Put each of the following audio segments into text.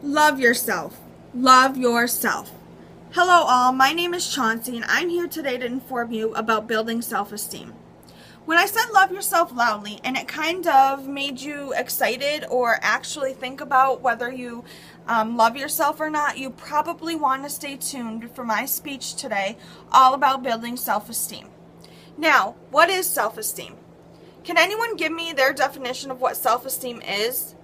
Love yourself. Love yourself. Hello all, my name is Chauncey and I'm here today to inform you about building self-esteem. When I said love yourself loudly and it kind of made you excited or actually think about whether you love yourself or not, you probably want to stay tuned for my speech today all about building self-esteem. Now, what is self-esteem? Can anyone give me their definition of what self-esteem is?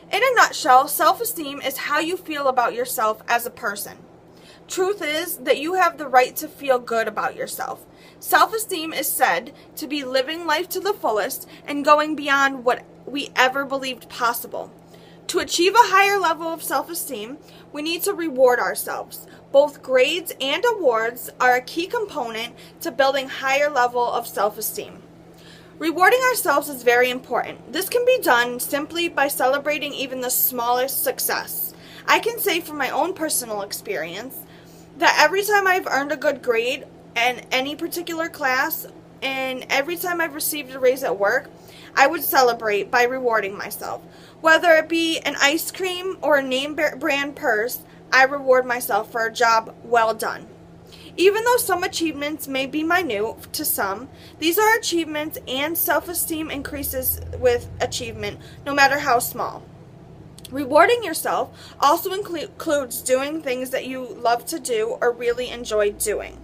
In a nutshell, self-esteem is how you feel about yourself as a person. Truth is that you have the right to feel good about yourself. Self-esteem is said to be living life to the fullest and going beyond what we ever believed possible. To achieve a higher level of self-esteem, we need to reward ourselves. Both grades and awards are a key component to building higher level of self-esteem. Rewarding ourselves is very important. This can be done simply by celebrating even the smallest success. I can say from my own personal experience that every time I've earned a good grade in any particular class and every time I've received a raise at work, I would celebrate by rewarding myself. Whether it be an ice cream or a name brand purse, I reward myself for a job well done. Even though some achievements may be minute to some, these are achievements and self-esteem increases with achievement, no matter how small. Rewarding yourself also includes doing things that you love to do or really enjoy doing.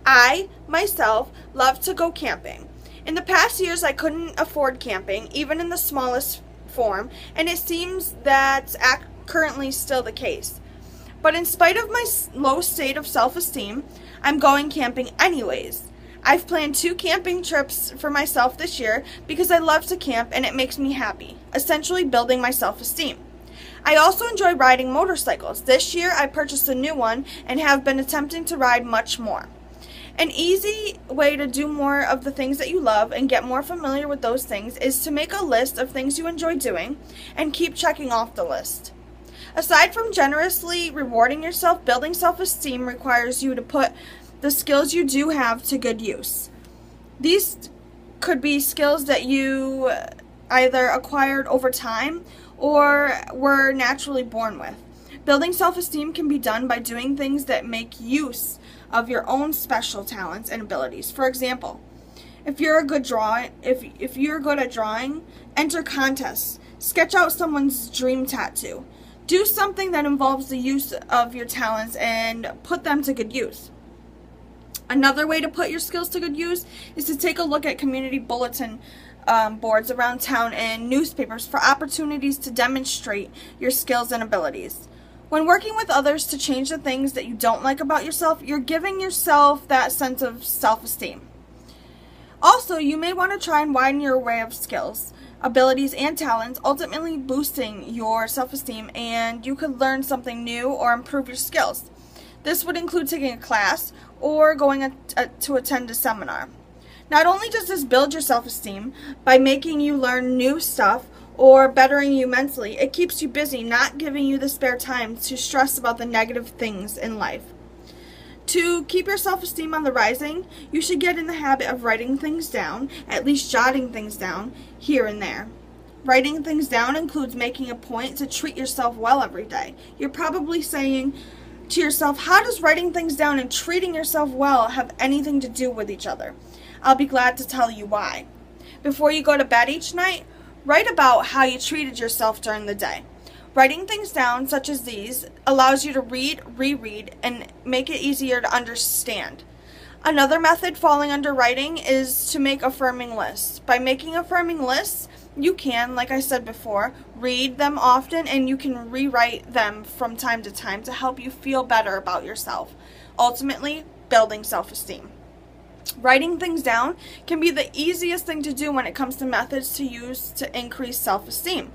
I, myself, love to go camping. In the past years, I couldn't afford camping, even in the smallest form, and it seems that's currently still the case. But in spite of my low state of self-esteem, I'm going camping anyways. I've planned 2 camping trips for myself this year because I love to camp and it makes me happy, essentially building my self-esteem. I also enjoy riding motorcycles. This year I purchased a new one and have been attempting to ride much more. An easy way to do more of the things that you love and get more familiar with those things is to make a list of things you enjoy doing and keep checking off the list. Aside from generously rewarding yourself, building self-esteem requires you to put the skills you do have to good use. These could be skills that you either acquired over time or were naturally born with. Building self-esteem can be done by doing things that make use of your own special talents and abilities. For example, if you're good at drawing, enter contests, sketch out someone's dream tattoo. Do something that involves the use of your talents and put them to good use. Another way to put your skills to good use is to take a look at community bulletin boards around town and newspapers for opportunities to demonstrate your skills and abilities. When working with others to change the things that you don't like about yourself, you're giving yourself that sense of self-esteem. Also, you may want to try and widen your array of skills, abilities, and talents, ultimately boosting your self-esteem, and you could learn something new or improve your skills. This would include taking a class or going to attend a seminar. Not only does this build your self-esteem by making you learn new stuff or bettering you mentally, it keeps you busy, not giving you the spare time to stress about the negative things in life. To keep your self-esteem on the rising, you should get in the habit of writing things down, at least jotting things down here and there. Writing things down includes making a point to treat yourself well every day. You're probably saying to yourself, how does writing things down and treating yourself well have anything to do with each other? I'll be glad to tell you why. Before you go to bed each night, write about how you treated yourself during the day. Writing things down, such as these, allows you to read, reread, and make it easier to understand. Another method falling under writing is to make affirming lists. By making affirming lists, you can, like I said before, read them often and you can rewrite them from time to time to help you feel better about yourself, ultimately building self-esteem. Writing things down can be the easiest thing to do when it comes to methods to use to increase self-esteem.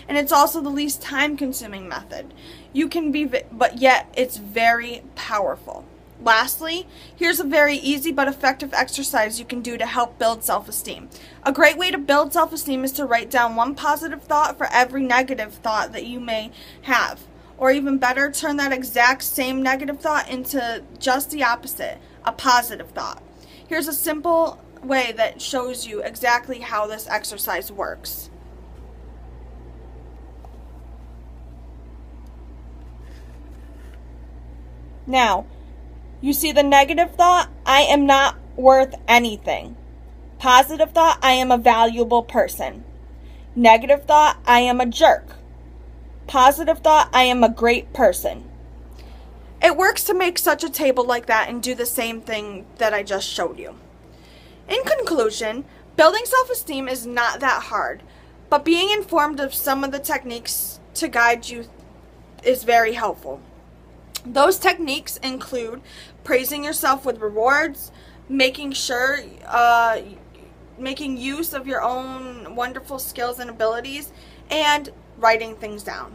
And it's also the least time-consuming method. But yet it's very powerful. Lastly, here's a very easy but effective exercise you can do to help build self-esteem. A great way to build self-esteem is to write down one positive thought for every negative thought that you may have. Or even better, turn that exact same negative thought into just the opposite, a positive thought. Here's a simple way that shows you exactly how this exercise works. Now, you see the negative thought, I am not worth anything. Positive thought, I am a valuable person. Negative thought, I am a jerk. Positive thought, I am a great person. It works to make such a table like that and do the same thing that I just showed you. In conclusion, building self-esteem is not that hard, but being informed of some of the techniques to guide you is very helpful. Those techniques include praising yourself with rewards, making use of your own wonderful skills and abilities, and writing things down.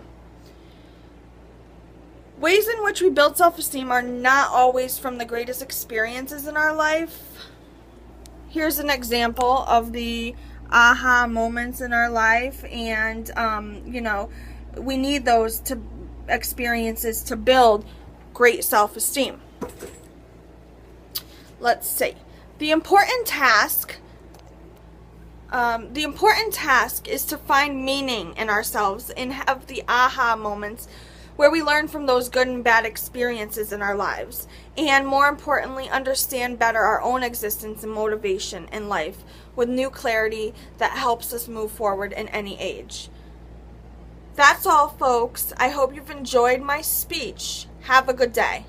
Ways in which we build self-esteem are not always from the greatest experiences in our life. Here's an example of the aha moments in our life, and we need those experiences to build great self-esteem. Let's see. The important task is to find meaning in ourselves and have the aha moments where we learn from those good and bad experiences in our lives, and more importantly, understand better our own existence and motivation in life with new clarity that helps us move forward in any age. That's all, folks. I hope you've enjoyed my speech. Have a good day.